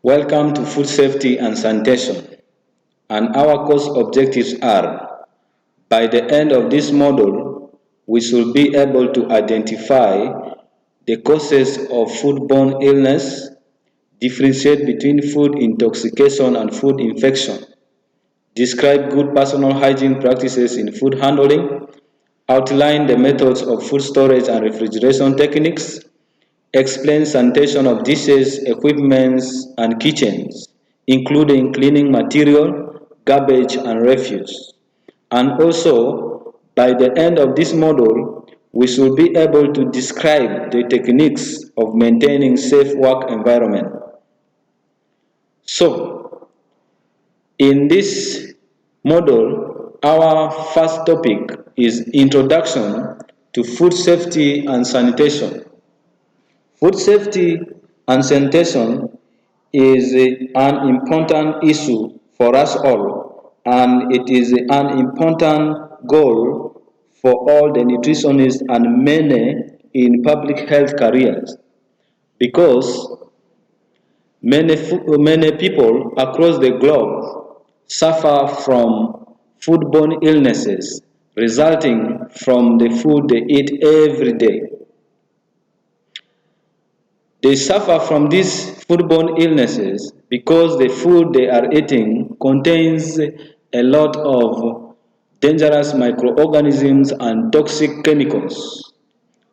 Welcome to Food Safety and Sanitation, and our course objectives are: by the end of this module, we should be able to identify the causes of foodborne illness, differentiate between food intoxication and food infection, describe good personal hygiene practices in food handling, outline the methods of food storage and refrigeration techniques, explain sanitation of dishes, equipments, and kitchens, including cleaning material, garbage, and refuse. And also, by the end of this module, we should be able to describe the techniques of maintaining safe work environment. So, in this module, our first topic is Introduction to Food Safety and Sanitation. Food safety and sanitation is an important issue for us all, and it is an important goal for all the nutritionists and many in public health careers, because many people across the globe suffer from foodborne illnesses resulting from the food they eat every day. They suffer from these foodborne illnesses because the food they are eating contains a lot of dangerous microorganisms and toxic chemicals.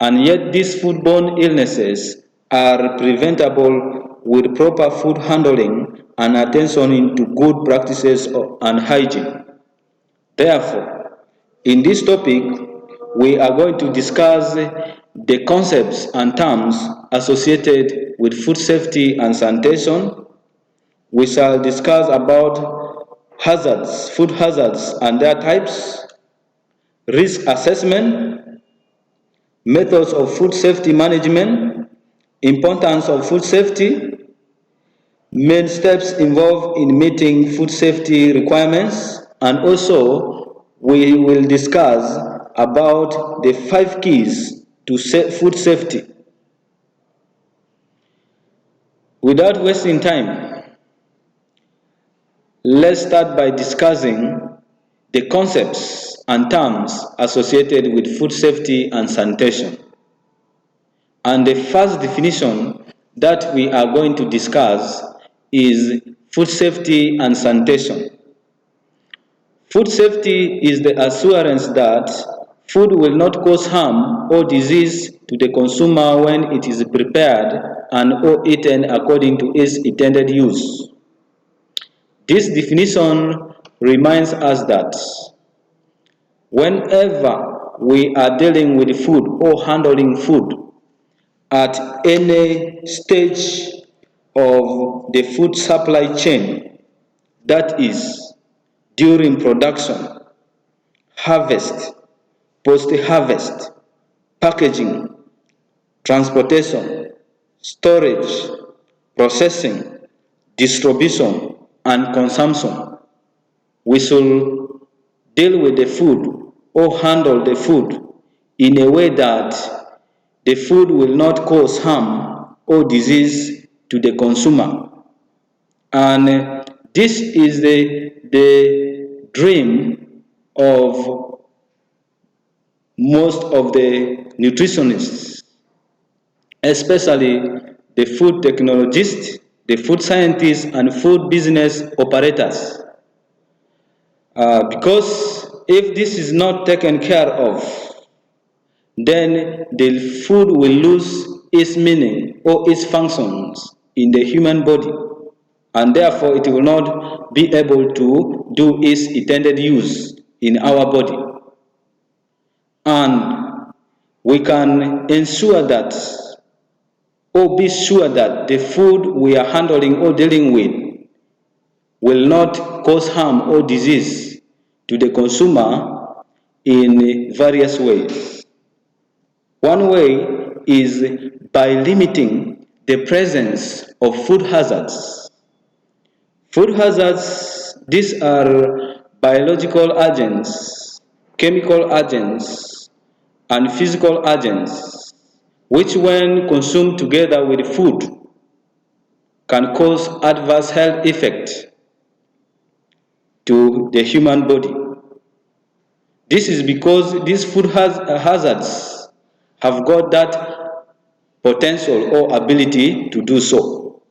And yet these foodborne illnesses are preventable with proper food handling and attention to good practices and hygiene. Therefore, in this topic, we are going to discuss the concepts and terms associated with food safety and sanitation. We shall discuss about hazards, food hazards and their types, risk assessment, methods of food safety management, importance of food safety, main steps involved in meeting food safety requirements, and also we will discuss about the 5 keys to food safety. Without wasting time, let's start by discussing the concepts and terms associated with food safety and sanitation. And the first definition that we are going to discuss is food safety and sanitation. Food safety is the assurance that food will not cause harm or disease to the consumer when it is prepared and or eaten according to its intended use. This definition reminds us that whenever we are dealing with food or handling food at any stage of the food supply chain, that is, during production, harvest, post-harvest, packaging, transportation, storage, processing, distribution, and consumption, we should deal with the food or handle the food in a way that the food will not cause harm or disease to the consumer. And this is the dream of most of the nutritionists, especially the food technologists, the food scientists, and food business operators. Because if this is not taken care of, then the food will lose its meaning or its functions in the human body, and therefore it will not be able to do its intended use in our body. And we can ensure that, or be sure that, the food we are handling or dealing with will not cause harm or disease to the consumer in various ways. One way is by limiting the presence of food hazards. Food hazards, these are biological agents, chemical agents, and physical agents, which when consumed together with food can cause adverse health effects to the human body. This is because these food hazards have got that potential or ability to do so.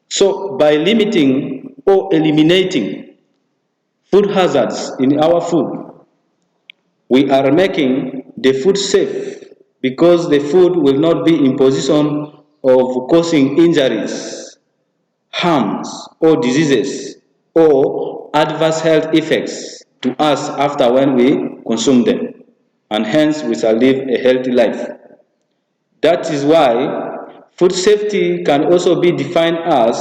So by limiting or eliminating food hazards in our food, we are making the food safe because the food will not be in position of causing injuries, harms, or diseases, or adverse health effects to us after when we consume them, and hence we shall live a healthy life. That is why food safety can also be defined as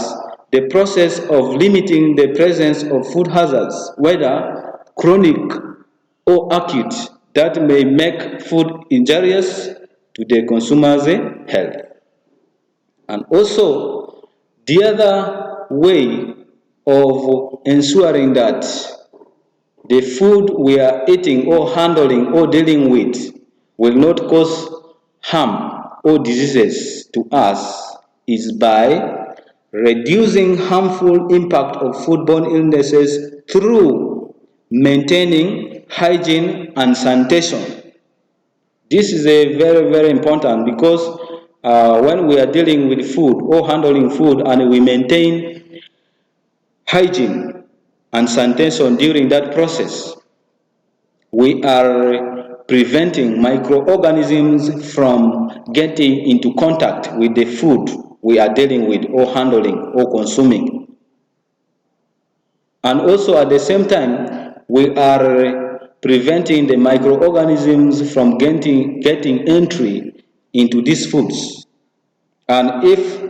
the process of limiting the presence of food hazards, whether chronic or acute, that may make food injurious to the consumer's health. And also, the other way of ensuring that the food we are eating or handling or dealing with will not cause harm or diseases to us is by reducing harmful impact of foodborne illnesses through maintaining hygiene and sanitation. This is a very important because when we are dealing with food or handling food and we maintain hygiene and sanitation during that process, we are preventing microorganisms from getting into contact with the food we are dealing with or handling or consuming. And also at the same time, we are preventing the microorganisms from getting entry into these foods. And if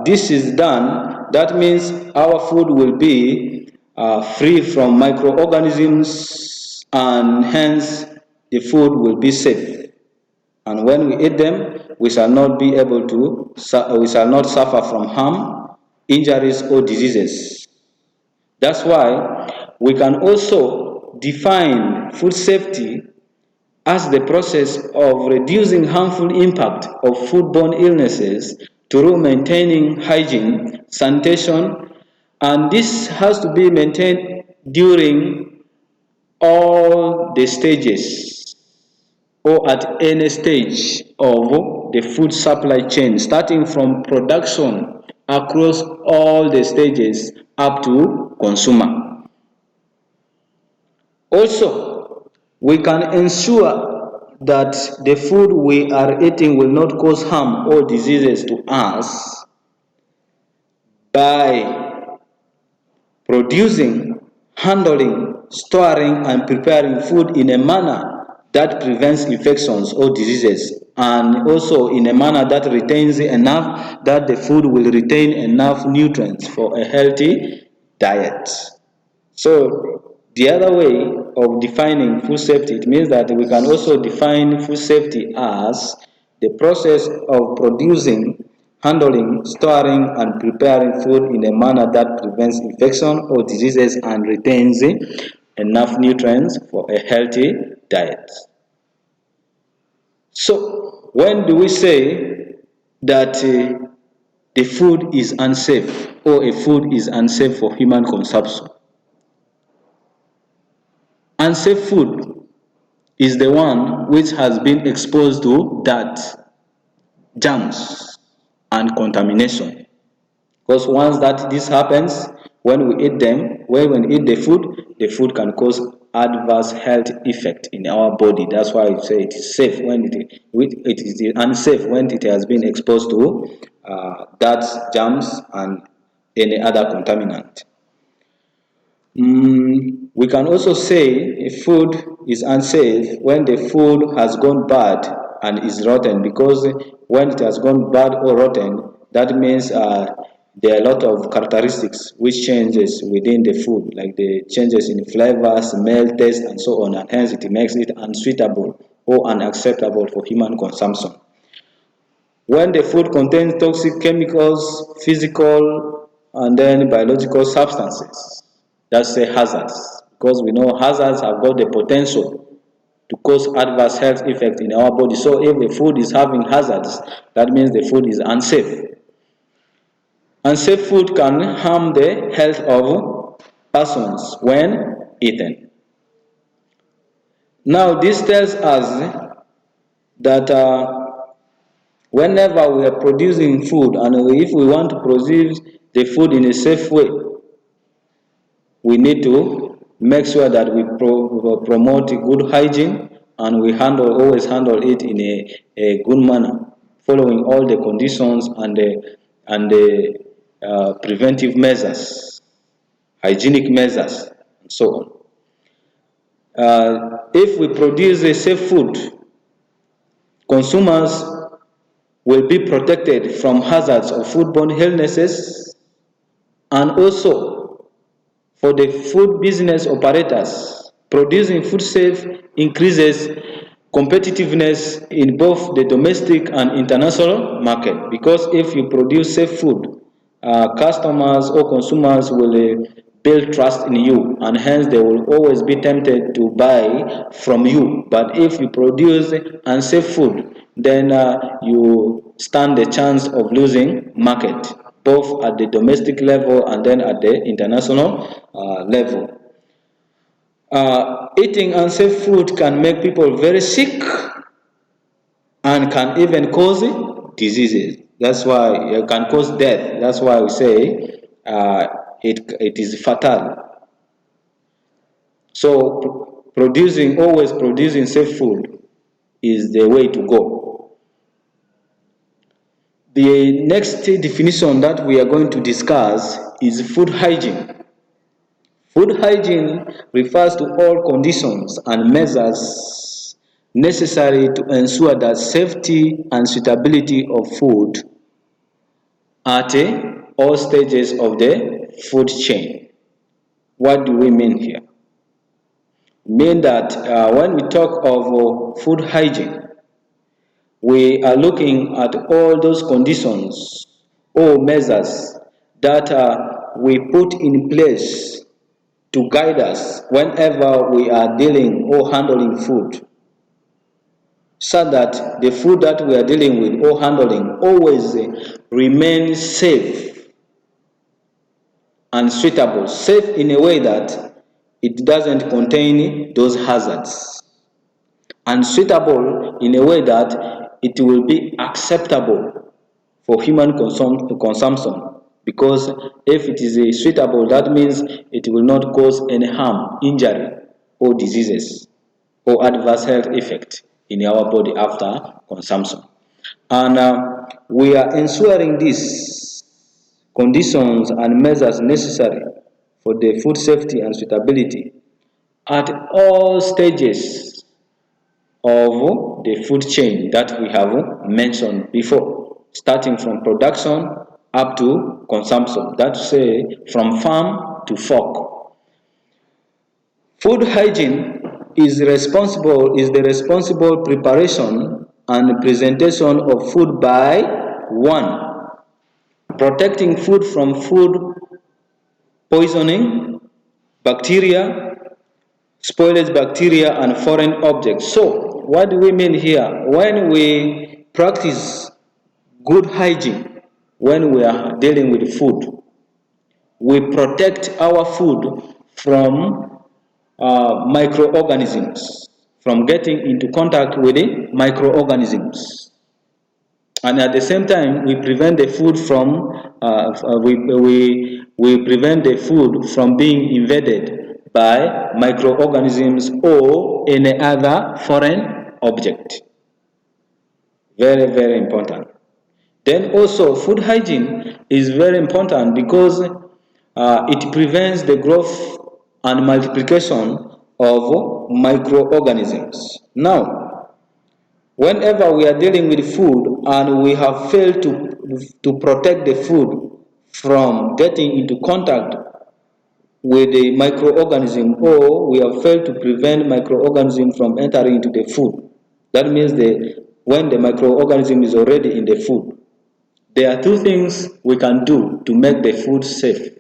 this is done, that means our food will be free from microorganisms, and hence the food will be safe. And when we eat them, we shall not be able to, we shall not suffer from harm, injuries, or diseases. That's why we can also define food safety as the process of reducing harmful impact of foodborne illnesses through maintaining hygiene, sanitation, and this has to be maintained during all the stages or at any stage of the food supply chain, starting from production across all the stages up to consumer. Also, we can ensure that the food we are eating will not cause harm or diseases to us by producing, handling, storing, and preparing food in a manner that prevents infections or diseases, and also in a manner that retains enough, that the food will retain enough nutrients for a healthy diet. So the other way of defining food safety, it means that we can also define food safety as the process of producing, handling, storing, and preparing food in a manner that prevents infection or diseases and retains enough nutrients for a healthy diet. So when do we say that the food is unsafe or a food is unsafe for human consumption? Unsafe food is the one which has been exposed to dirt, germs, and contamination. Because once that this happens, when we eat them, when we eat the food can cause adverse health effect in our body. That's why I say it is safe when it is unsafe when it has been exposed to dirt, germs, and any other contaminant. We can also say a food is unsafe when the food has gone bad and is rotten, because when it has gone bad or rotten, that means there are a lot of characteristics which changes within the food, like the changes in flavor, smell, taste, and so on, and hence it makes it unsuitable or unacceptable for human consumption. When the food contains toxic chemicals, physical and then biological substances, that's a hazards, because we know hazards have got the potential to cause adverse health effect in our body. So if the food is having hazards, that means the food is unsafe. Unsafe food can harm the health of persons when eaten. Now, this tells us that whenever we are producing food, and if we want to produce the food in a safe way, we need to make sure that we promote good hygiene, and we always handle it in a good manner, following all the conditions and the preventive measures, hygienic measures, and so on. If we produce a safe food, consumers will be protected from hazards of foodborne illnesses, and also for the food business operators, producing food safe increases competitiveness in both the domestic and international market, because if you produce safe food, customers or consumers will build trust in you, and hence they will always be tempted to buy from you. But if you produce unsafe food, then you stand the chance of losing market, both at the domestic level and then at the international level. Eating unsafe food can make people very sick and can even cause diseases. That's why it can cause death. That's why we say it is fatal. So always producing safe food is the way to go. The next definition that we are going to discuss is food hygiene. Food hygiene refers to all conditions and measures necessary to ensure that safety and suitability of food at all stages of the food chain. What do we mean here? We mean that when we talk of food hygiene, we are looking at all those conditions or measures that we put in place to guide us whenever we are dealing or handling food, so that the food that we are dealing with or handling always remains safe and suitable. Safe in a way that it doesn't contain those hazards, and suitable in a way that it will be acceptable for human consumption. Because if it is suitable, that means it will not cause any harm, injury, or diseases, or adverse health effect in our body after consumption. And we are ensuring these conditions and measures necessary for the food safety and suitability at all stages of the food chain that we have mentioned before, starting from production up to consumption, that's say from farm to fork. Food hygiene is the responsible preparation and presentation of food by one, protecting food from food poisoning, bacteria, spoilage bacteria, and foreign objects. So what do we mean here? When we practice good hygiene, when we are dealing with food, we protect our food from microorganisms, from getting into contact with the microorganisms. And at the same time, we prevent the food from we prevent the food from being invaded by microorganisms or any other foreign object. Very, very important. Then also, food hygiene is very important because it prevents the growth and multiplication of microorganisms. Now, whenever we are dealing with food and we have failed to protect the food from getting into contact with the microorganism, or we have failed to prevent microorganism from entering into the food, that means when the microorganism is already in the food, there are two things we can do to make the food safe.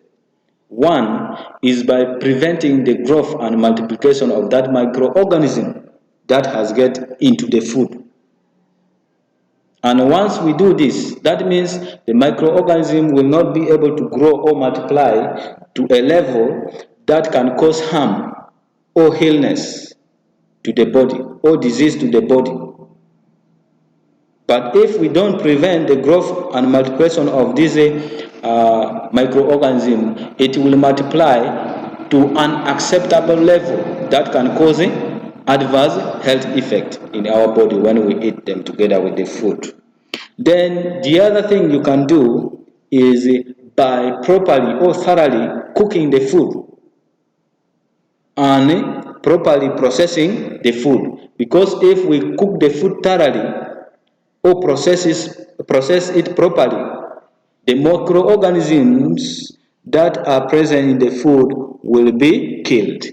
One is by preventing the growth and multiplication of that microorganism that has get into the food. And once we do this, that means the microorganism will not be able to grow or multiply to a level that can cause harm or illness to the body or disease to the body. But if we don't prevent the growth and multiplication of this microorganism, it will multiply to an acceptable level that can cause adverse health effect in our body when we eat them together with the food. Then the other thing you can do is by properly or thoroughly cooking the food and properly processing the food. Because if we cook the food thoroughly or process it properly, the microorganisms that are present in the food will be killed.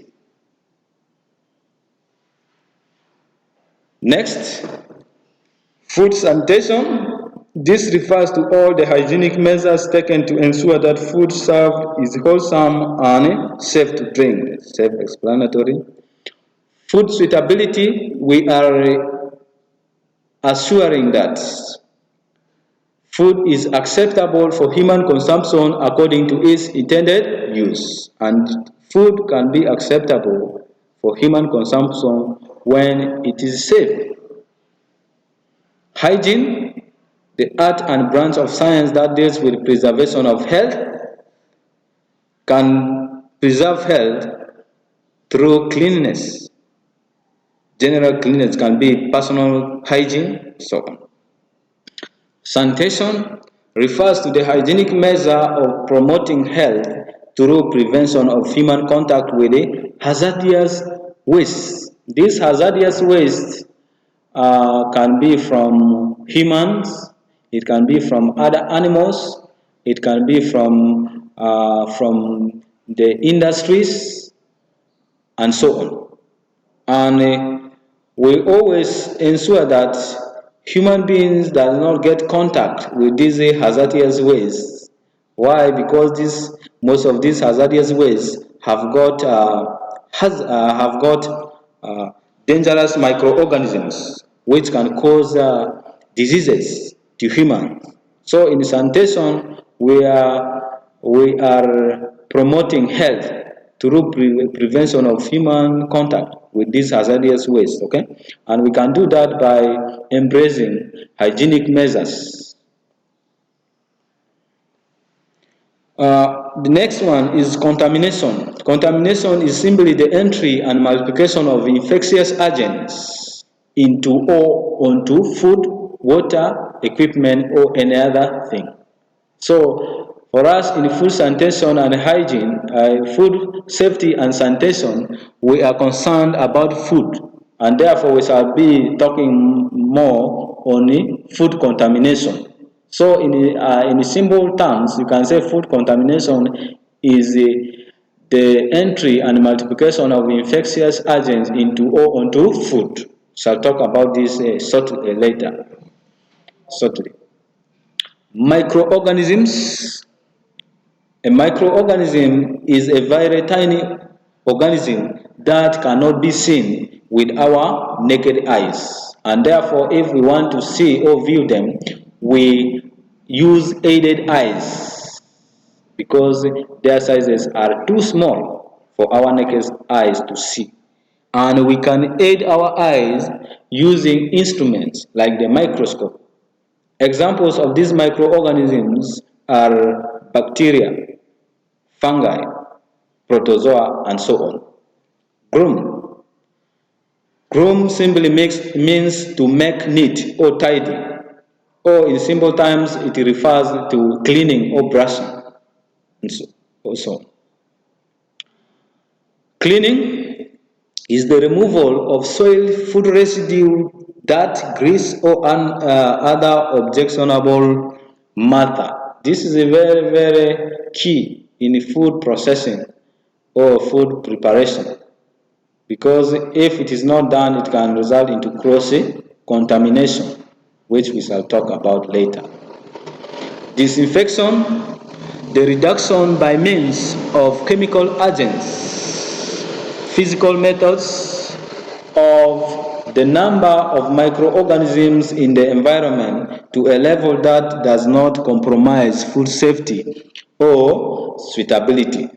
Next, food sanitation. This refers to all the hygienic measures taken to ensure that food served is wholesome and safe to drink. Self-explanatory. Food suitability, we are assuring that food is acceptable for human consumption according to its intended use, and food can be acceptable for human consumption when it is safe. Hygiene, the art and branch of science that deals with preservation of health, can preserve health through cleanliness. General cleanliness can be personal hygiene, so on. Sanitation refers to the hygienic measure of promoting health through prevention of human contact with hazardous waste. This hazardous waste can be from humans, it can be from other animals, it can be from the industries, and so on. And we always ensure that human beings does not get contact with these hazardous waste. Why? Because most of these hazardous waste have got dangerous microorganisms which can cause diseases to humans. So in sanitation, we are promoting health through prevention of human contact with these hazardous waste, okay? And we can do that by embracing hygienic measures. The next one is contamination. Contamination is simply the entry and multiplication of infectious agents into or onto food, water, equipment, or any other thing. So, for us in food sanitation and hygiene, food safety and sanitation, we are concerned about food, and therefore we shall be talking more on food contamination. So, in simple terms, you can say food contamination is the entry and multiplication of infectious agents into or onto food. Shall talk about this later. Shortly. Microorganisms. A microorganism is a very tiny organism that cannot be seen with our naked eyes, and therefore if we want to see or view them, we use aided eyes because their sizes are too small for our naked eyes to see. And we can aid our eyes using instruments like the microscope. Examples of these microorganisms are bacteria, fungi, protozoa, and so on. Groom. Groom simply means to make neat or tidy, or in simple terms, it refers to cleaning or brushing, and so on. Cleaning is the removal of soil, food residue, dirt, grease, or other objectionable matter. This is a very, very key in food processing or food preparation, because if it is not done, it can result into cross contamination, which we shall talk about later. Disinfection, the reduction by means of chemical agents, physical methods of the number of microorganisms in the environment to a level that does not compromise food safety or suitability.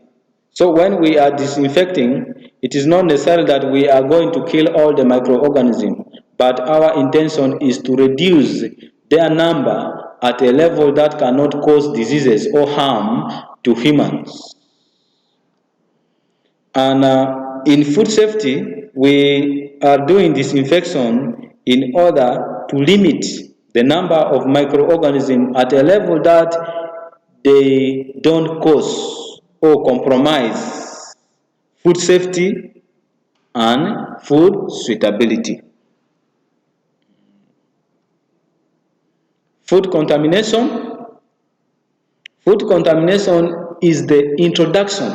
So when we are disinfecting, it is not necessary that we are going to kill all the microorganisms, but our intention is to reduce their number at a level that cannot cause diseases or harm to humans. And in food safety, we are doing disinfection in order to limit the number of microorganisms at a level that they don't cause or compromise food safety and food suitability. Food contamination. Food contamination is the introduction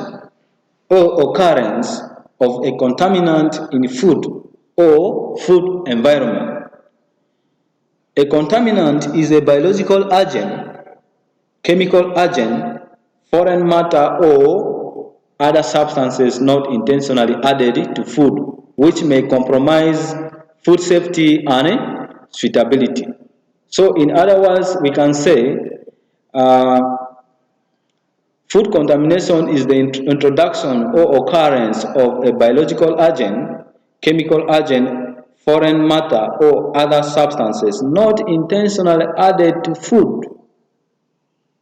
or occurrence of a contaminant in food or food environment. A contaminant is a biological agent, chemical agent, foreign matter, or other substances not intentionally added to food, which may compromise food safety and suitability. So, in other words, we can say uh, food contamination is the introduction or occurrence of a biological agent, chemical agent, foreign matter, or other substances not intentionally added to food.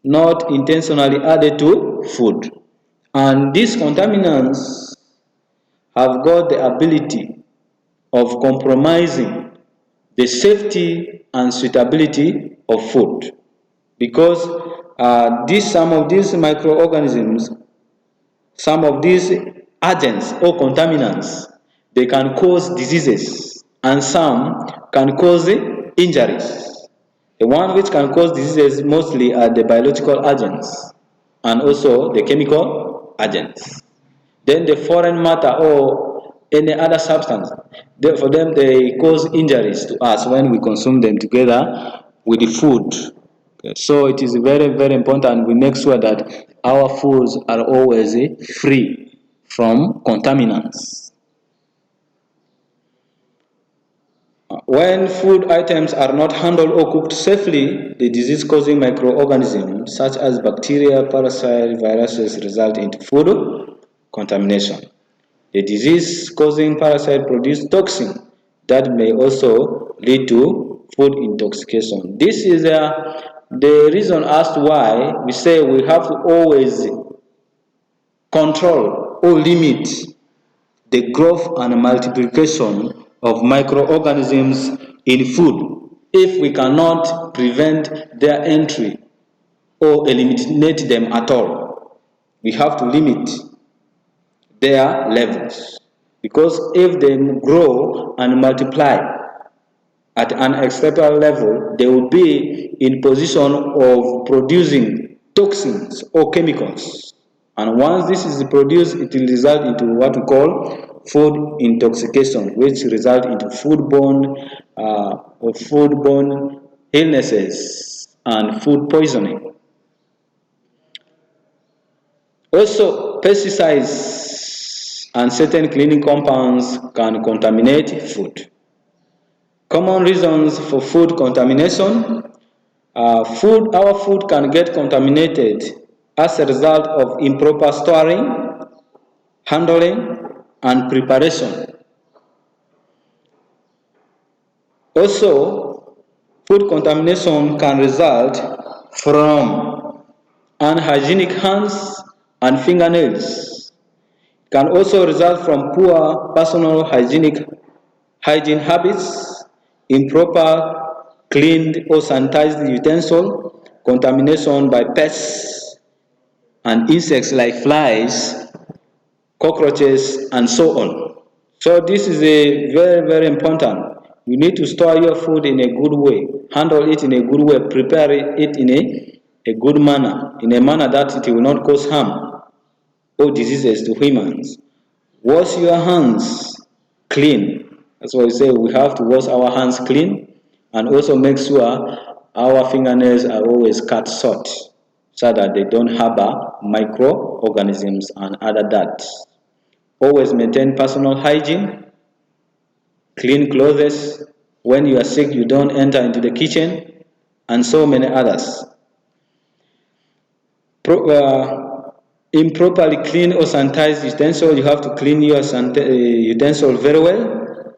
Not intentionally added to food. And these contaminants have got the ability of compromising the safety and suitability of food because some of these microorganisms, some of these agents or contaminants, they can cause diseases and some can cause injuries. The one which can cause diseases mostly are the biological agents and also the chemical agents. Then the foreign matter or any other substance, for them they cause injuries to us when we consume them together with the food. Okay. So it is very, very important we make sure that our foods are always free from contaminants. When food items are not handled or cooked safely, the disease-causing microorganisms such as bacteria, parasites, viruses result into food contamination. The disease-causing parasite produce toxin that may also lead to food intoxication. This is the reason as to why we say we have to always control or limit the growth and multiplication of microorganisms in food if we cannot prevent their entry or eliminate them at all. We have to limit their levels because if they grow and multiply at an acceptable level, they will be in position of producing toxins or chemicals. And once this is produced, it will result into what we call food intoxication, which result into foodborne illnesses and food poisoning. Also, pesticides and certain cleaning compounds can contaminate food. Common reasons for food contamination. Our food can get contaminated as a result of improper storing, handling, and preparation. Also, food contamination can result from unhygienic hands and fingernails. It can also result from poor personal hygiene habits, improper cleaned or sanitized utensil, contamination by pests and insects like flies, cockroaches, and so on. So this is a very, very important. You need to store your food in a good way, handle it in a good way, prepare it in a good manner, in a manner that it will not cause harm or diseases to humans. Wash your hands clean. That's why we say we have to wash our hands clean and also make sure our fingernails are always cut short so that they don't harbor microorganisms and other dirt. Always maintain personal hygiene. clean clothes. When you are sick, you don't enter into the kitchen, and so many others. Improperly clean or sanitize utensil, you have to clean your utensil very well,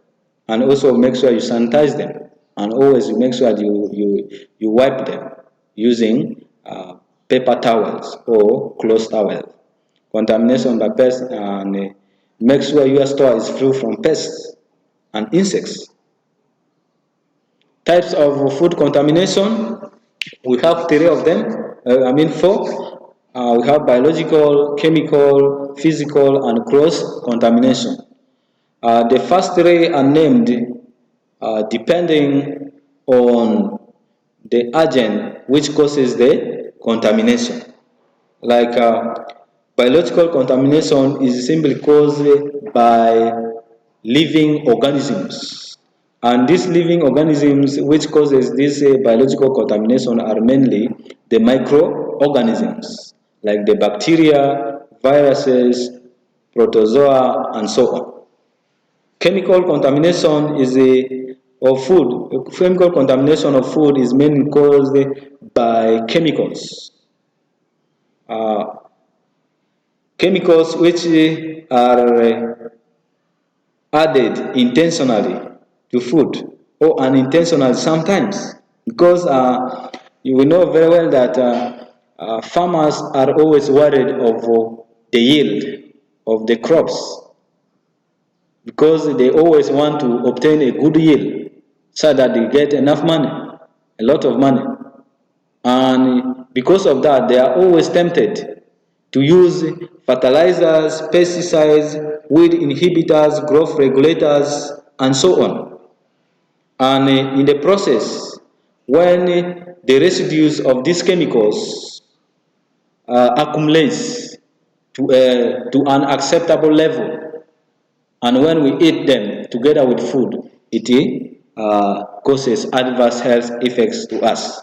and also make sure you sanitize them, and always make sure that you wipe them using paper towels or cloth towels. Contamination by pests, and make sure your store is free from pests and insects. Types of food contamination, we have three of them, four. We have biological, chemical, physical, and cross contamination. The first three are named depending on the agent which causes the contamination. Like biological contamination is simply caused by living organisms. And these living organisms which causes this biological contamination are mainly the microorganisms, like the bacteria, viruses, protozoa, and so on. Chemical contamination is of food. Chemical contamination of food is mainly caused by chemicals. Chemicals which are added intentionally to food or unintentionally sometimes, because you will know very well that farmers are always worried of the yield of the crops, because they always want to obtain a good yield so that they get enough money, a lot of money. And because of that, they are always tempted to use fertilizers, pesticides, weed inhibitors, growth regulators, and so on. And in the process, when the residues of these chemicals accumulates to an acceptable level, and when we eat them together with food, it causes adverse health effects to us.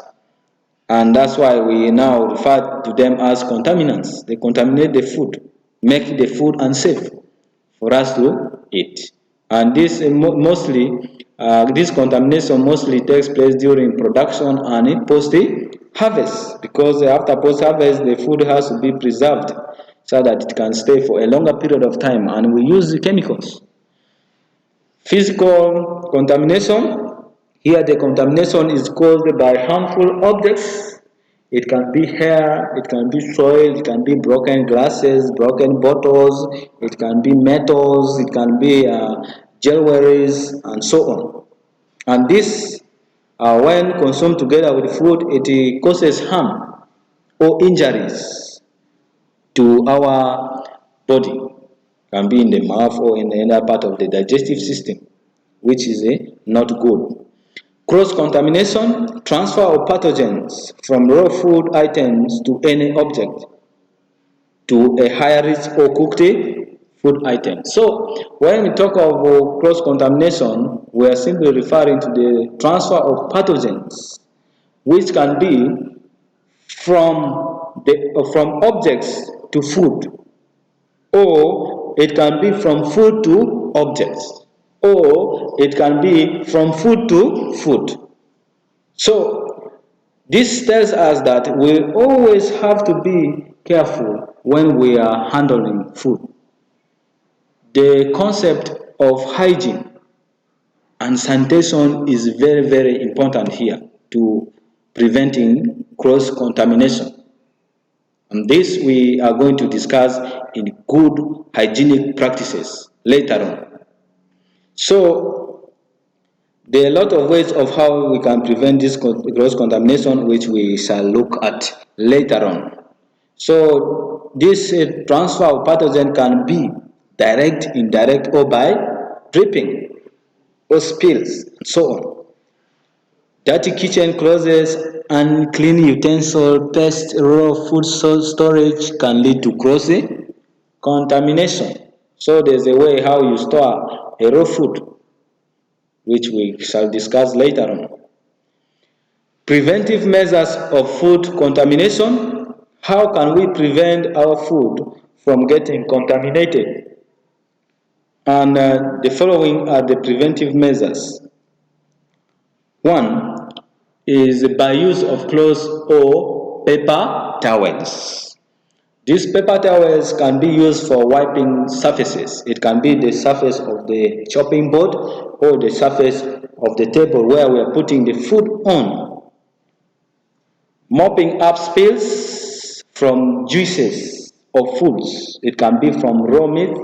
And that's why we now refer to them as contaminants. They contaminate the food, make the food unsafe for us to eat. And this contamination mostly takes place during production and post-harvest, because after post-harvest, the food has to be preserved so that it can stay for a longer period of time, and we use chemicals. Physical contamination. Here the contamination is caused by harmful objects. It can be hair, it can be soil, it can be broken glasses, broken bottles, it can be metals, it can be jewelries, and so on. And this, when consumed together with food, it causes harm or injuries to our body. Can be in the mouth or in another part of the digestive system, which is not good. Cross-contamination, transfer of pathogens from raw food items to any object to a higher risk or cooked food item. So when we talk of cross-contamination, we are simply referring to the transfer of pathogens, which can be from objects to food, or it can be from food to objects, or it can be from food to food. So this tells us that we always have to be careful when we are handling food. The concept of hygiene and sanitation is very, very important here to preventing cross-contamination. And this we are going to discuss in good hygienic practices later on. So there are a lot of ways of how we can prevent this cross contamination, which we shall look at later on. So this transfer of pathogen can be direct, indirect, or by dripping or spills, and so on. Dirty kitchen clothes, unclean utensil, pest, raw food storage can lead to cross contamination. So there's a way how you store a raw food, which we shall discuss later on. Preventive measures of food contamination. How can we prevent our food from getting contaminated? And the following are the preventive measures. One is by use of cloths or paper towels. These paper towels can be used for wiping surfaces. It can be the surface of the chopping board or the surface of the table where we are putting the food on. Mopping up spills from juices of foods. It can be from raw meat,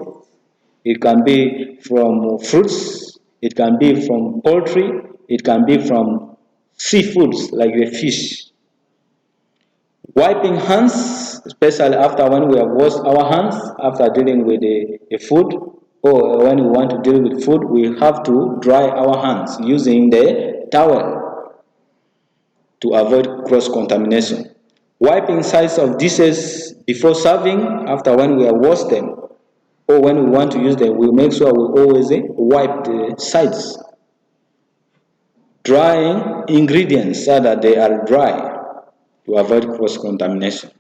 it can be from fruits, it can be from poultry, it can be from seafoods like the fish. Wiping hands, especially after when we have washed our hands after dealing with the food, or when we want to deal with food, we have to dry our hands using the towel to avoid cross-contamination. Wiping sides of dishes before serving, after when we have washed them, or when we want to use them, we make sure we always wipe the sides. Drying ingredients so that they are dry to avoid cross-contamination.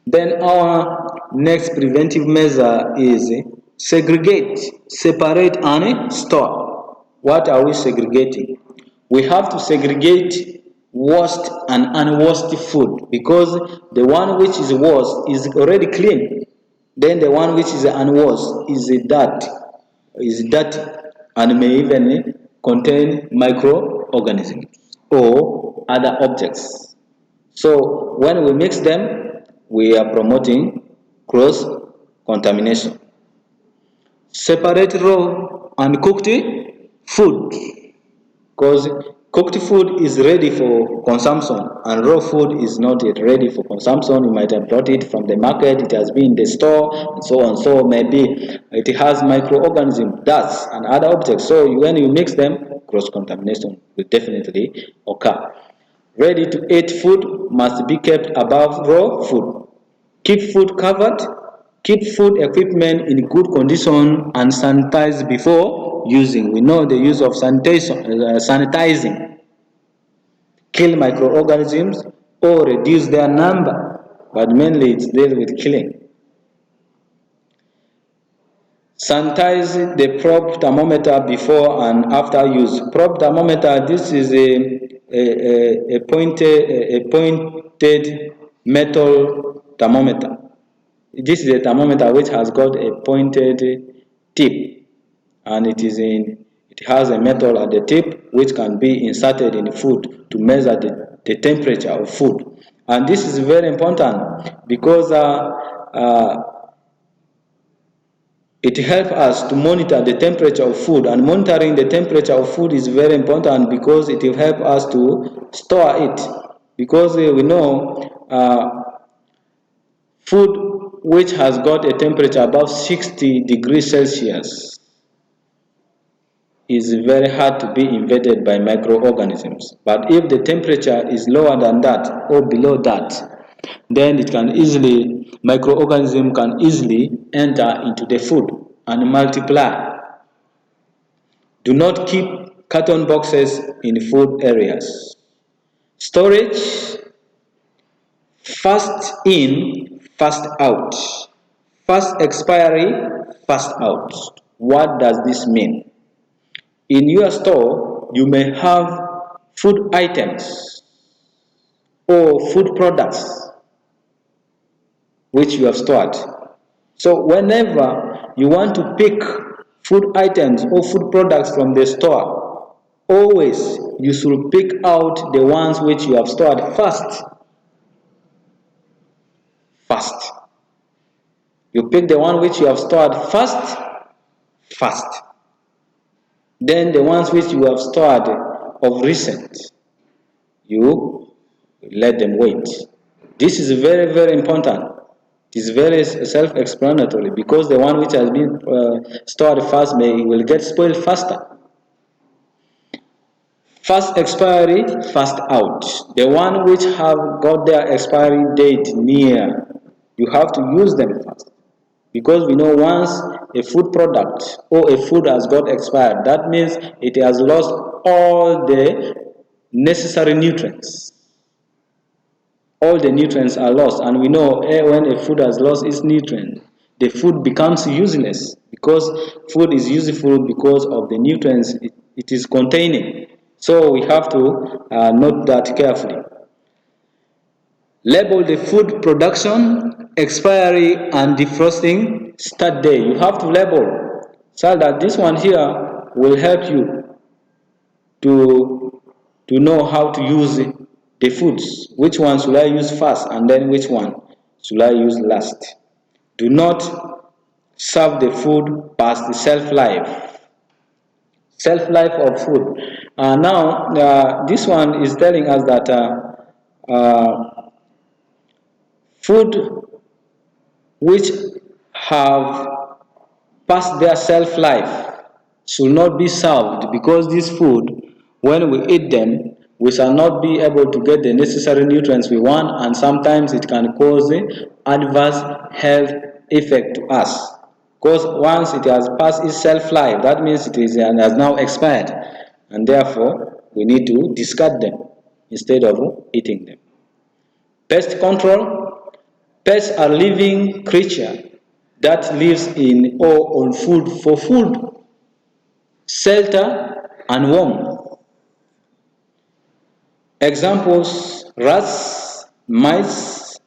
Then our next preventive measure is segregate, separate and store. What are we segregating? We have to segregate washed and unwashed food because the one which is washed is already clean. Then the one which is unwashed is dirty and may even contain microorganisms or other objects. So when we mix them, we are promoting cross contamination. Separate raw and cooked food because cooked food is ready for consumption and raw food is not yet ready for consumption. You might have brought it from the market, it has been in the store, and so on. So maybe it has microorganisms, dust, and other objects. So when you mix them, cross contamination will definitely occur. Ready to eat food must be kept above raw food. Keep food covered, keep food equipment in good condition and sanitize before using. We know the use of sanitizing kill microorganisms or reduce their number, but mainly it's dealt with killing. Sanitize the probe thermometer before and after use. Probe thermometer, this is a pointed metal thermometer. This is a thermometer which has got a pointed tip and it has a metal at the tip which can be inserted in food to measure the temperature of food. And this is very important because it helps us to monitor the temperature of food, and monitoring the temperature of food is very important because it will help us to store it. Because we know food which has got a temperature above 60 degrees Celsius is very hard to be invaded by microorganisms. But if the temperature is lower than that or below that, then microorganism can easily enter into the food and multiply. Do not keep carton boxes in food areas. Storage, fast in, fast out. Fast expiry, fast out. What does this mean? In your store, you may have food items or food products which you have stored. So whenever you want to pick food items or food products from the store, always you should pick out the ones which you have stored first. First. You pick the one which you have stored first. Then the ones which you have stored of recent, you let them wait. This is very, very important. It is very self-explanatory because the one which has been stored fast will get spoiled faster. Fast expiry, fast out. The one which have got their expiry date near, you have to use them fast. Because we know once a food product or a food has got expired, that means it has lost all the necessary nutrients. All the nutrients are lost, and we know when a food has lost its nutrients, the food becomes useless, because food is useful because of the nutrients it is containing. So we have to note that carefully. Label the food production, expiry, and defrosting start day. You have to label so that this one here will help you to know how to use the foods. Which one should I use first, and then which one should I use last? Do not serve the food past the shelf life of food. Now, this one is telling us that food which have past their shelf life should not be served, because this food, when we eat them, we shall not be able to get the necessary nutrients we want, and sometimes it can cause adverse health effect to us. Because once it has passed its shelf life, that means it is and has now expired, and therefore we need to discard them instead of eating them. Pest control. Pests are living creature that lives in or on food for food, shelter, and warmth. Examples: rats, mice,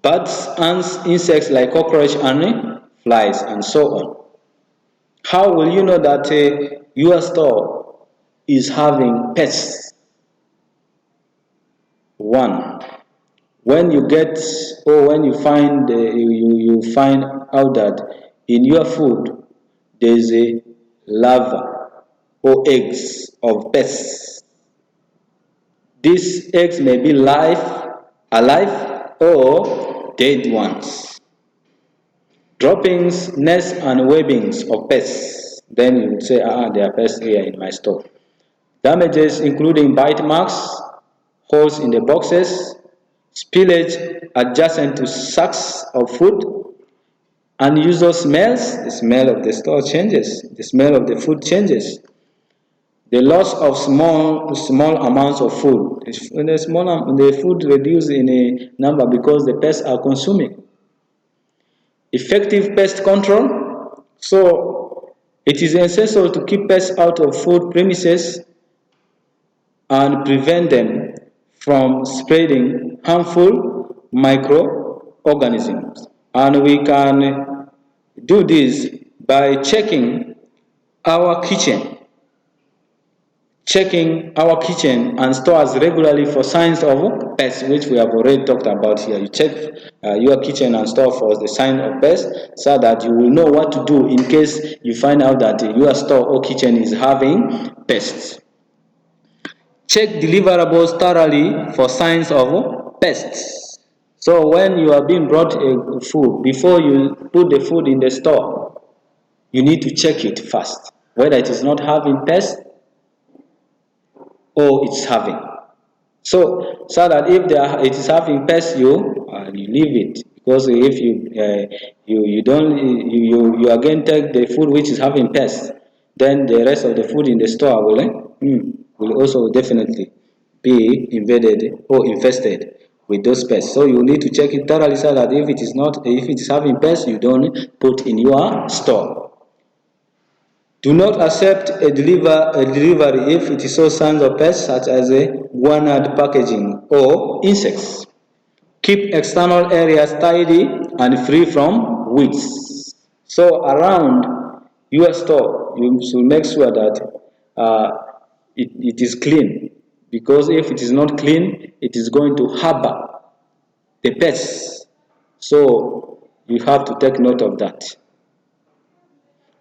birds, ants, insects like cockroach and flies, and so on. How will you know that your store is having pests? One, when you get or when you find you find out that in your food there is a larva or eggs of pests. These eggs may be alive or dead ones. Droppings, nests, and webbings of pests. Then you would say, there are pests here in my store. Damages including bite marks, holes in the boxes, spillage adjacent to sacks of food, unusual smells. The smell of the store changes, the smell of the food changes. The loss of small amounts of food. The food reduced in a number because the pests are consuming. Effective pest control. So it is essential to keep pests out of food premises and prevent them from spreading harmful microorganisms. And we can do this by checking our kitchen and stores regularly for signs of pests, which we have already talked about here. You check your kitchen and store for the sign of pests, so that you will know what to do in case you find out that your store or kitchen is having pests. Check deliverables thoroughly for signs of pests. So when you are being brought a food, before you put the food in the store, you need to check it first, whether it is not having pests or it's having. So that if it is having pests, you leave it, because if you again take the food which is having pests, then the rest of the food in the store will also definitely be invaded or infested with those pests. So you need to check it thoroughly, so that if it is having pests, you don't put in your store. Do not accept a delivery if it shows signs of pests, such as a guanide packaging or insects. Keep external areas tidy and free from weeds. So around your store, you should make sure that it is clean, because if it is not clean, it is going to harbor the pests. So you have to take note of that.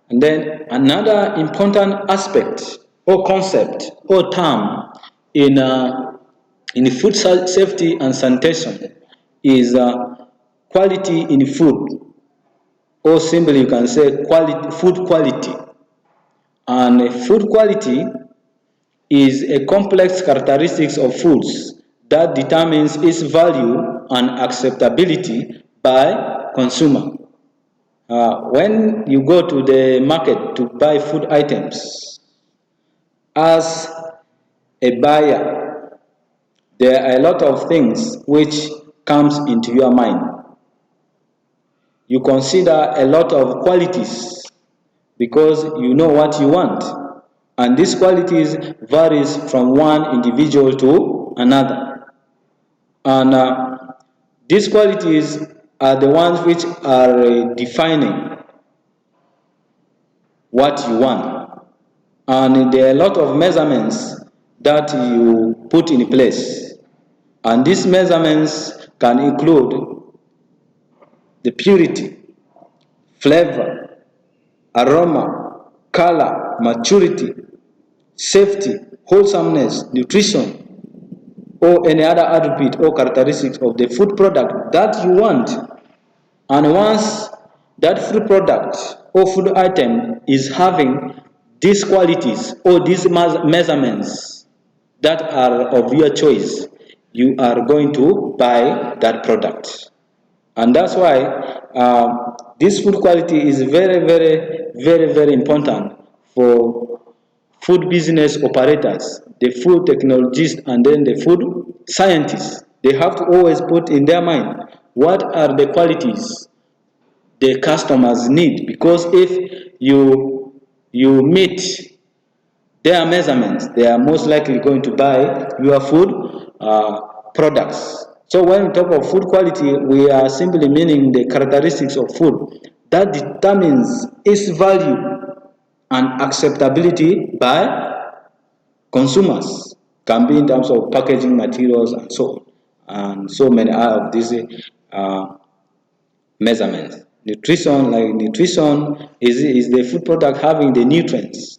And then another important aspect or concept or term in food safety and sanitation is quality in food, or simply you can say food quality. And food quality is a complex characteristics of foods that determines its value and acceptability by consumer. When you go to the market to buy food items, as a buyer, there are a lot of things which comes into your mind. you consider a lot of qualities because you know what you want. And these qualities varies from one individual to another. And these qualities are the ones which are defining what you want. And there are a lot of measurements that you put in place. And these measurements can include the purity, flavor, aroma, color, maturity, safety, wholesomeness, nutrition, or any other attribute or characteristics of the food product that you want. And once that food product or food item is having these qualities or these measurements that are of your choice, you are going to buy that product. And that's why this food quality is very, very, very, very important for food business operators, the food technologists, and then the food scientists. They have to always put in their mind what are the qualities the customers need, because if you meet their measurements, they are most likely going to buy your food products. So when we talk of food quality, we are simply meaning the characteristics of food that determines its value and acceptability by consumers. Can be in terms of packaging materials and so on, and so many of these uh, measurements. Nutrition, like nutrition, is the food product having the nutrients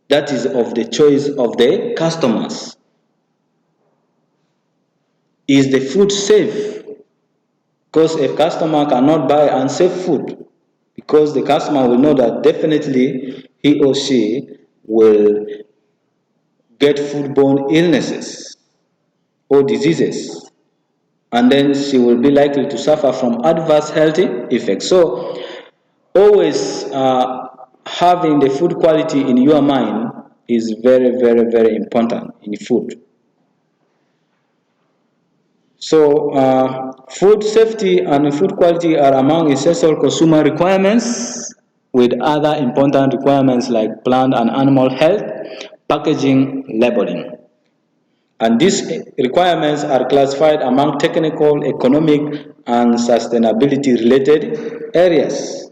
that is of the choice of the customers. Is the food safe? Because a customer cannot buy unsafe food, because the customer will know that definitely he or she will get foodborne illnesses or diseases, and then she will be likely to suffer from adverse health effects. So always having the food quality in your mind is very, very, very important in food. So food safety and food quality are among essential consumer requirements, with other important requirements like plant and animal health, packaging, labeling. And these requirements are classified among technical, economic, and sustainability related areas.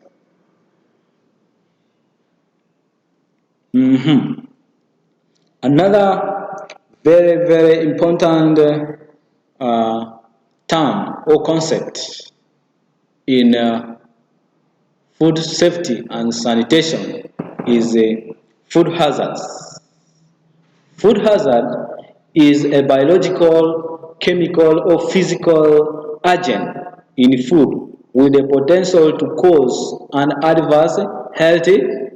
Another very, very important term or concept in food safety and sanitation is food hazards. Food hazard is a biological, chemical, or physical agent in food with the potential to cause an adverse health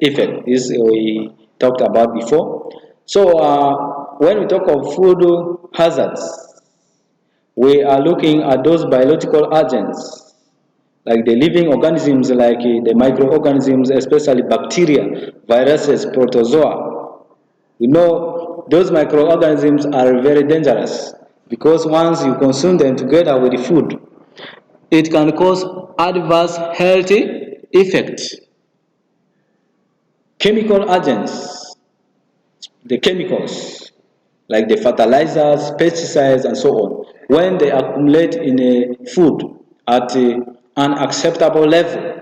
effect. This we talked about before. So when we talk of food hazards, we are looking at those biological agents like the living organisms, like the microorganisms, especially bacteria, viruses, protozoa. We know those microorganisms are very dangerous because once you consume them together with the food, it can cause adverse health effects. Chemical agents, the chemicals like the fertilizers, pesticides, and so on, when they accumulate in a food at an unacceptable level,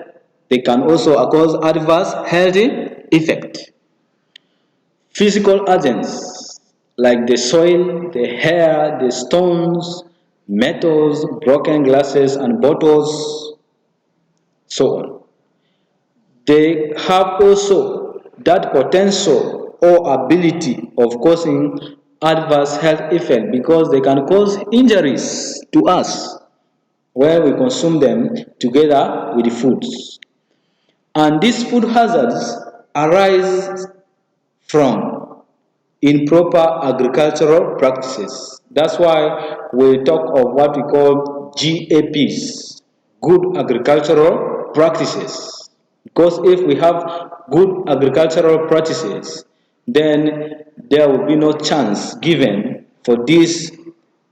they can also cause adverse health effect. Physical agents like the soil, the hair, the stones, metals, broken glasses and bottles, so on. They have also that potential or ability of causing adverse health effect because they can cause injuries to us when we consume them together with the foods. And these food hazards arise from improper agricultural practices. That's why we talk of what we call GAPs, good agricultural practices. Because if we have good agricultural practices, then there will be no chance given for these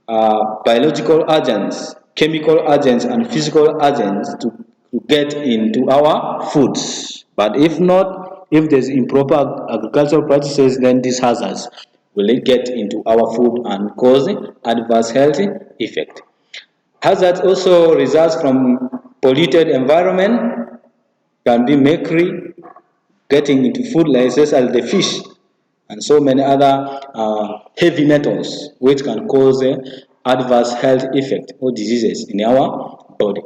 biological agents, chemical agents, and physical agents to to get into our foods. But if not, if there's improper agricultural practices, then these hazards will get into our food and cause adverse health effect. Hazards also results from polluted environment, can be mercury getting into food, like especially the fish, and so many other heavy metals which can cause adverse health effect or diseases in our body.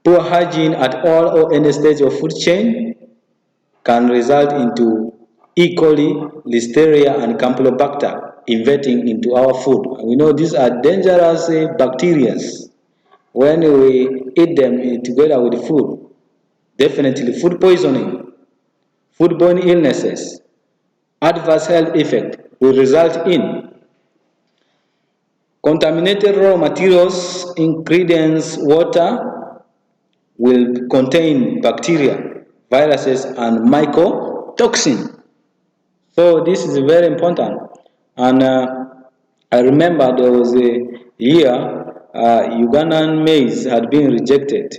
Poor hygiene at all or any stage of food chain can result into E. coli, Listeria, and Campylobacter inverting into our food. We know these are dangerous bacteria. When we eat them together with food, definitely food poisoning, foodborne illnesses, adverse health effect will result in contaminated raw materials, ingredients, water will contain bacteria, viruses, and mycotoxin. So this is very important. And I remember there was a year Ugandan maize had been rejected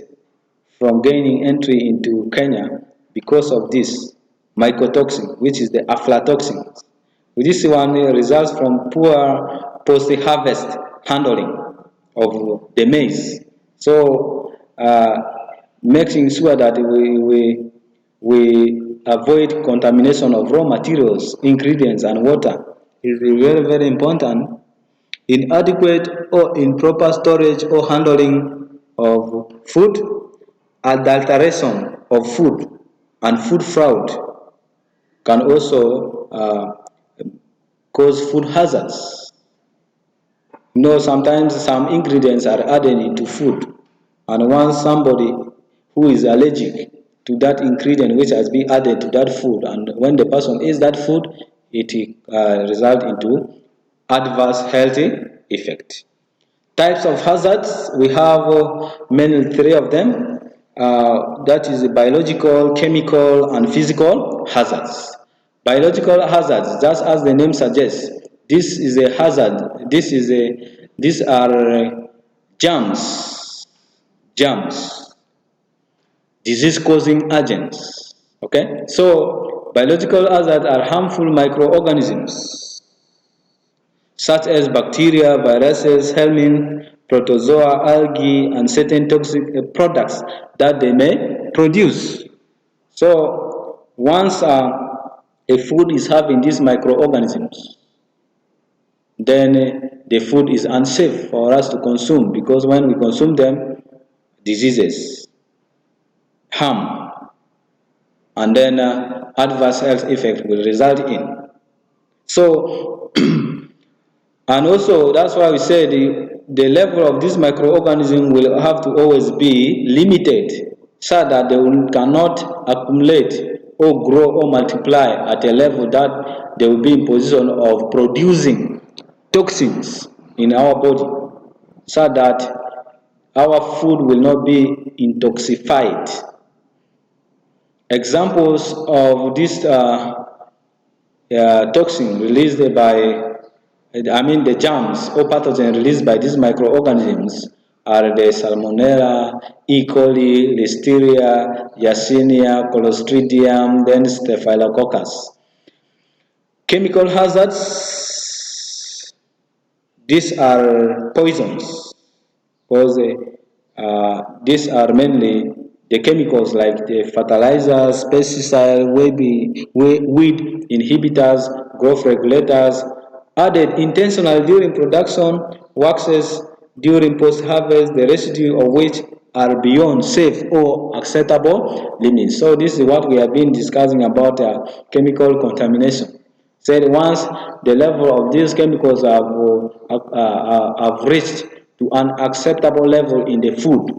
from gaining entry into Kenya because of this mycotoxin, which is the aflatoxin. This one results from poor post-harvest handling of the maize. So, making sure that we avoid contamination of raw materials, ingredients, and water is very, very important. Inadequate or improper storage or handling of food, adulteration of food, and food fraud can also cause food hazards. Sometimes some ingredients are added into food, and once somebody who is allergic to that ingredient which has been added to that food, and when the person eats that food, it results into adverse health effect. Types of hazards, we have mainly three of them. That is biological, chemical, and physical hazards. Biological hazards, just as the name suggests, this is a hazard. These are germs, disease-causing agents. Okay, so biological hazards are harmful microorganisms such as bacteria, viruses, helminths, protozoa, algae, and certain toxic products that they may produce. So once a food is having these microorganisms, then the food is unsafe for us to consume, because when we consume them, diseases, harm, and then adverse health effect will result in. So and also, that's why we say the level of this microorganism will have to always be limited, so that they cannot accumulate or grow or multiply at a level that they will be in position of producing toxins in our body, so that our food will not be intoxicated. Examples of this toxin released by the germs or pathogens released by these microorganisms are the Salmonella, E. coli, Listeria, Yersinia, Clostridium, then Staphylococcus. Chemical hazards, these are poisons, because these are mainly the chemicals like the fertilizers, pesticides, weed inhibitors, growth regulators, added intentionally during production, waxes during post-harvest, the residue of which are beyond safe or acceptable limits. So this is what we have been discussing about chemical contamination. Said once the level of these chemicals have reached to an acceptable level in the food,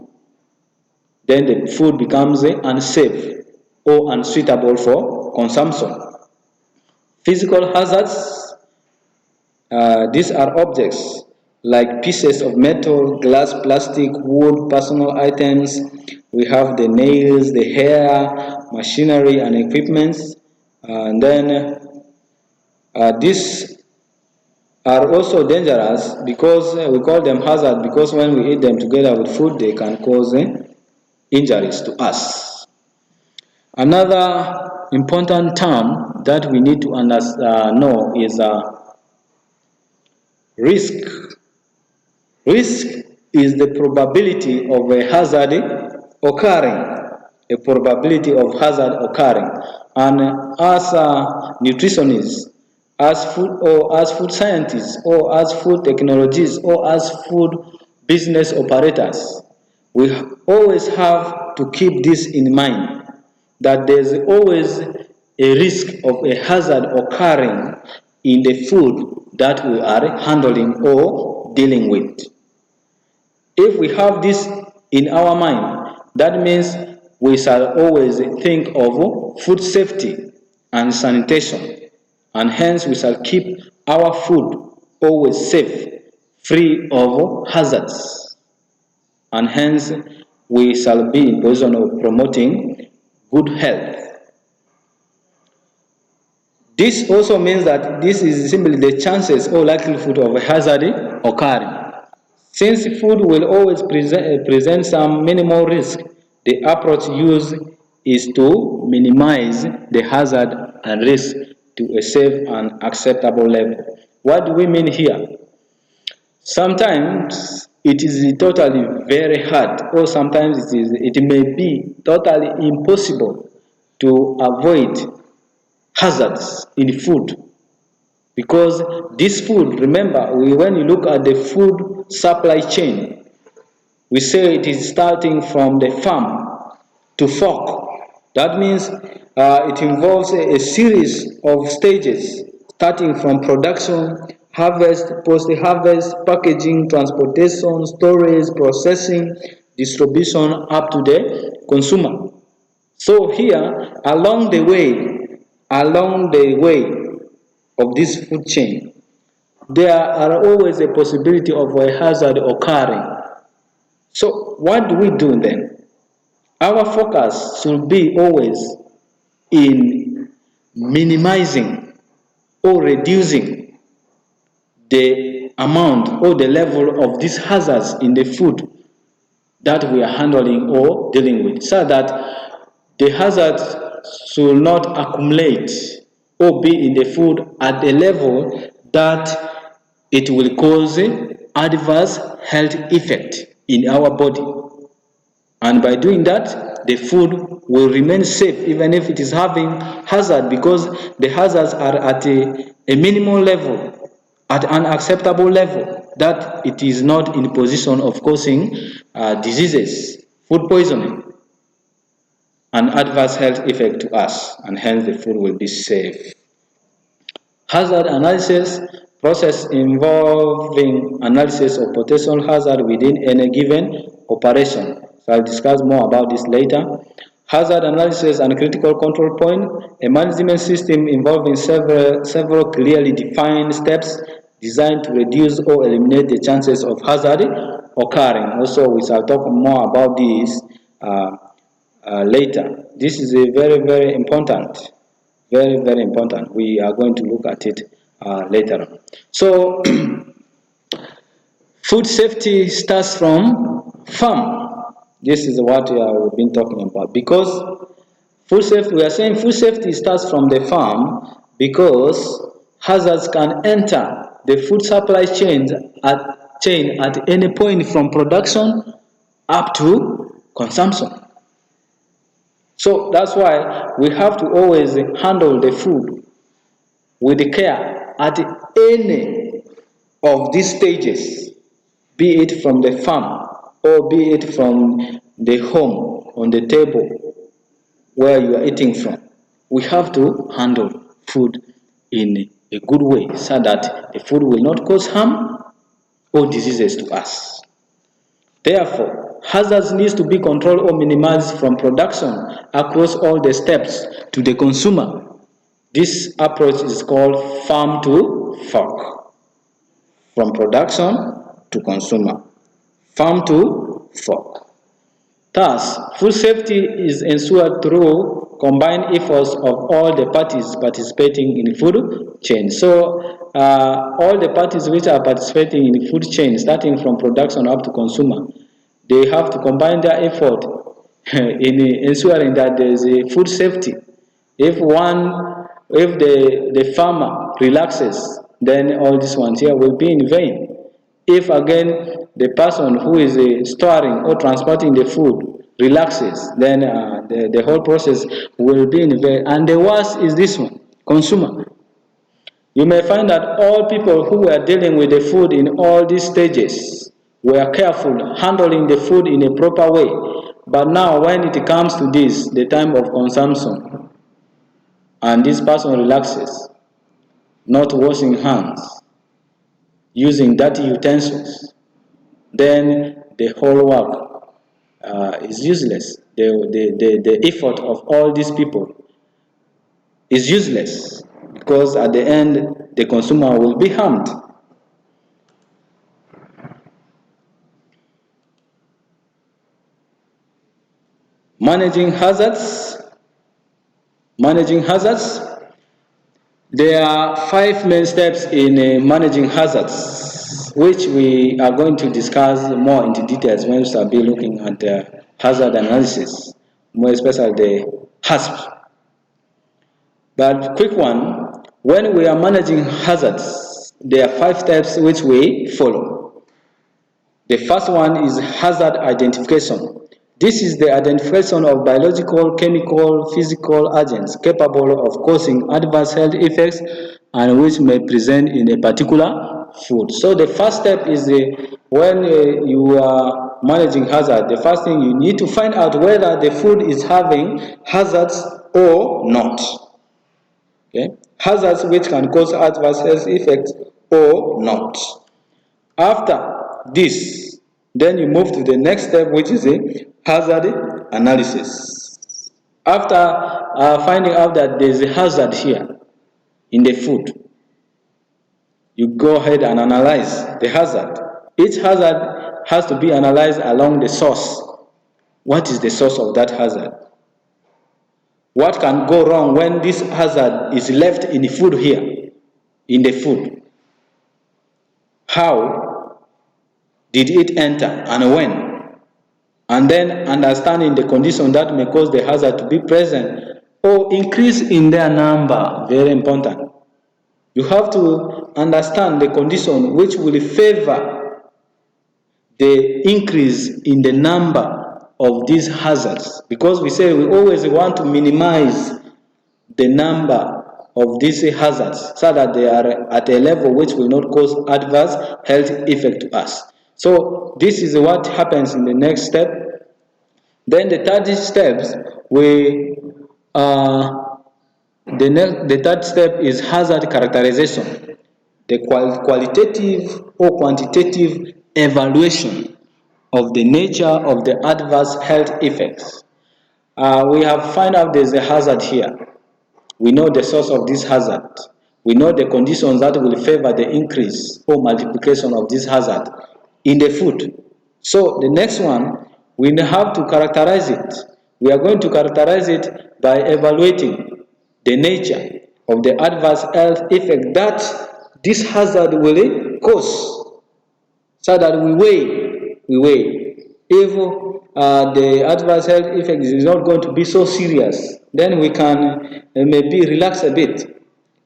then the food becomes unsafe or unsuitable for consumption. Physical hazards, these are objects like pieces of metal, glass, plastic, wood, personal items. We have the nails, the hair, machinery, and equipments. And then these are also dangerous because we call them hazard, because when we eat them together with food, they can cause injuries to us. Another important term that we need to know is risk. Risk is the probability of a hazard occurring, a probability of hazard occurring. And as nutritionists, as food scientists, or as food technologists, or as food business operators, we always have to keep this in mind, that there's always a risk of a hazard occurring in the food that we are handling or dealing with. If we have this in our mind, that means we shall always think of food safety and sanitation, and hence we shall keep our food always safe, free of hazards, and hence we shall be in position of promoting good health. This also means that this is simply the chances or likelihood of a hazard occurring. Since food will always present some minimal risk, the approach used is to minimize the hazard and risk to a safe and acceptable level. What do we mean here? Sometimes it is totally very hard, or sometimes it may be totally impossible to avoid hazards in food, because this food, remember, when you look at the food supply chain, we say it is starting from the farm to fork. That means it involves a series of stages, starting from production, harvest, post-harvest, packaging, transportation, storage, processing, distribution, up to the consumer. So here, along the way of this food chain, there are always a possibility of a hazard occurring. So what do we do then? Our focus should be always in minimizing or reducing the amount or the level of these hazards in the food that we are handling or dealing with, so that the hazards should not accumulate or be in the food at a level that it will cause adverse health effect in our body. And by doing that, the food will remain safe even if it is having hazard, because the hazards are at a minimal level, at an acceptable level, that it is not in position of causing diseases, food poisoning, and adverse health effect to us, and hence the food will be safe. Hazard analysis process involving analysis of potential hazard within any given operation. So I'll discuss more about this later. Hazard analysis and critical control point, a management system involving several clearly defined steps designed to reduce or eliminate the chances of hazard occurring. Also, we shall talk more about this later. This is a very important, very important. We are going to look at it later on. So food safety starts from farm. This is what we've been talking about, because we are saying food safety starts from the farm, because hazards can enter the food supply chain at any point from production up to consumption. So that's why we have to always handle the food with care at any of these stages, be it from the farm or be it from the home on the table where you are eating from. We have to handle food in a good way so that the food will not cause harm or diseases to us. Therefore, hazards need to be controlled or minimized from production across all the steps to the consumer. This approach is called farm to fork, from production to consumer, farm to fork. Thus, food safety is ensured through combined efforts of all the parties participating in the food chain. So, all the parties which are participating in the food chain, starting from production up to consumer, they have to combine their effort, in ensuring that there is a food safety. If the farmer relaxes, then all these ones here will be in vain. If again the person who is storing or transporting the food relaxes, then the whole process will be in vain. And the worst is this one, consumer. You may find that all people who were dealing with the food in all these stages were careful, handling the food in a proper way. But now, when it comes to this, the time of consumption, and this person relaxes, not washing hands, using dirty utensils, then the whole work is useless. The effort of all these people is useless because at the end, the consumer will be harmed. Managing hazards. Managing hazards. There are 5 main steps in managing hazards, which we are going to discuss more into details when we start be looking at hazard analysis, more especially the HASP. But quick one, when we are managing hazards, there are 5 steps which we follow. The first one is hazard identification. This is the identification of biological, chemical, physical agents capable of causing adverse health effects and which may present in a particular food. So the first step is when you are managing hazard, the first thing you need to find out whether the food is having hazards or not. Okay? Hazards which can cause adverse health effects or not. After this, then you move to the next step, which is a hazard analysis. After finding out that there is a hazard here in the food, you go ahead and analyze the hazard. Each hazard has to be analyzed along the source. What is the source of that hazard? What can go wrong when this hazard is left in the food here, in the food? How did it enter and when? And then understanding the condition that may cause the hazard to be present or increase in their number, very important. You have to understand the condition which will favor the increase in the number of these hazards, because we say we always want to minimize the number of these hazards so that they are at a level which will not cause adverse health effect to us. So this is what happens in the next step. Then the third steps, the third step is hazard characterization, the qualitative or quantitative evaluation of the nature of the adverse health effects. We have found out there's a hazard here. We know the source of this hazard. We know the conditions that will favor the increase or multiplication of this hazard in the food. So the next one, we have to characterize it. We are going to characterize it by evaluating the nature of the adverse health effect that this hazard will cause, so that we weigh. If the adverse health effect is not going to be so serious, then we can maybe relax a bit.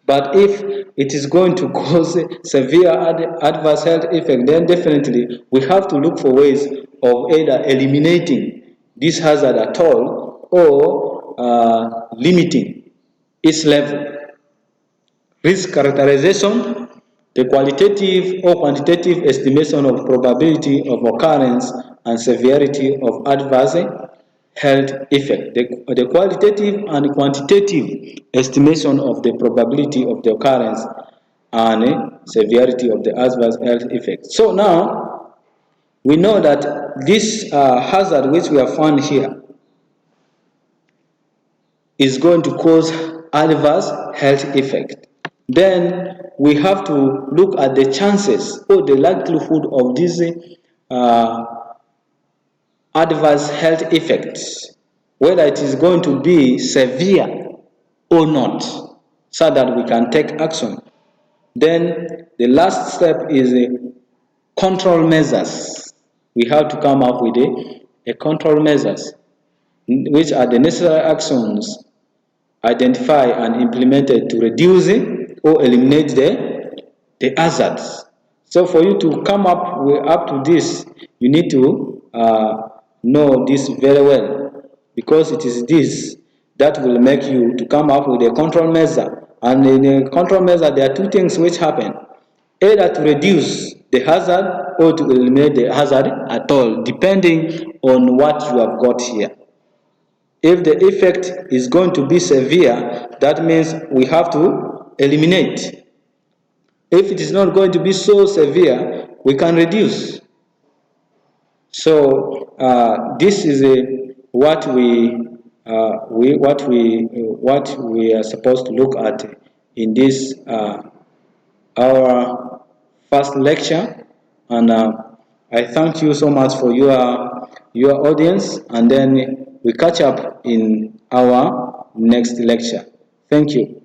But if it is going to cause severe adverse health effect, then definitely we have to look for ways of either eliminating this hazard at all or limiting its level. Risk characterization, the qualitative or quantitative estimation of probability of occurrence and severity of adverse health effect. The qualitative and quantitative estimation of the probability of the occurrence and severity of the adverse health effect. So now we know that this hazard which we have found here is going to cause adverse health effect. Then we have to look at the chances or the likelihood of these adverse health effects, whether it is going to be severe or not, so that we can take action. Then the last step is control measures. We have to come up with a control measures. which are the necessary actions identified and implemented to reduce or eliminate the hazards. So for you to come up to this, you need to know this very well, because it is this that will make you to come up with a control measure. And in a control measure, there are two things which happen: either to reduce the hazard or to eliminate the hazard at all, depending on what you have got here. If the effect is going to be severe, that means we have to eliminate. If it is not going to be so severe, we can reduce. So this is what we are supposed to look at in this our first lecture, and I thank you so much for your audience, and then we catch up in our next lecture. Thank you.